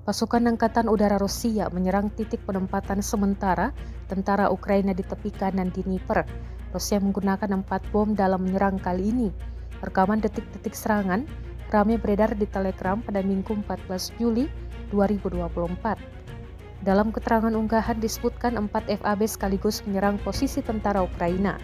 Pasukan Angkatan Udara Rusia menyerang titik penempatan sementara tentara Ukraina di tepi kanan Dnipro. Rusia menggunakan 4 bom dalam menyerang kali ini. Rekaman detik-detik serangan ramai beredar di Telegram pada Minggu 14 Juli 2024. Dalam keterangan unggahan disebutkan 4 FAB sekaligus menyerang posisi tentara Ukraina.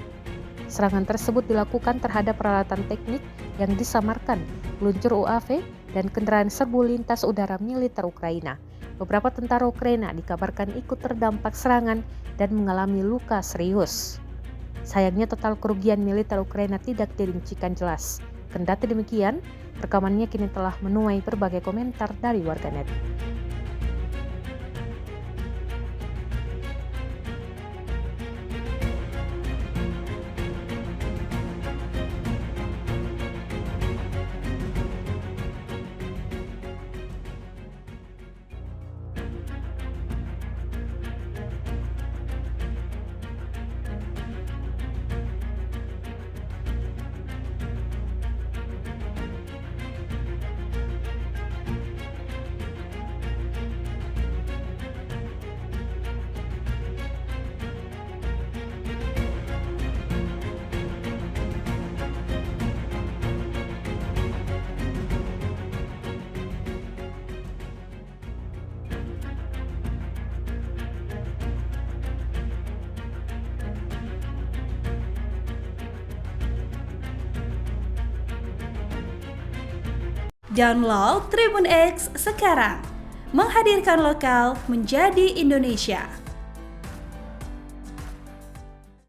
Serangan tersebut dilakukan terhadap peralatan teknik yang disamarkan, peluncur UAV, dan kendaraan serbu lintas udara militer Ukraina. Beberapa tentara Ukraina dikabarkan ikut terdampak serangan dan mengalami luka serius. Sayangnya total kerugian militer Ukraina tidak dirincikan jelas. Kendati demikian, rekamannya kini telah menuai berbagai komentar dari warganet. Download Tribun X sekarang, menghadirkan lokal menjadi Indonesia.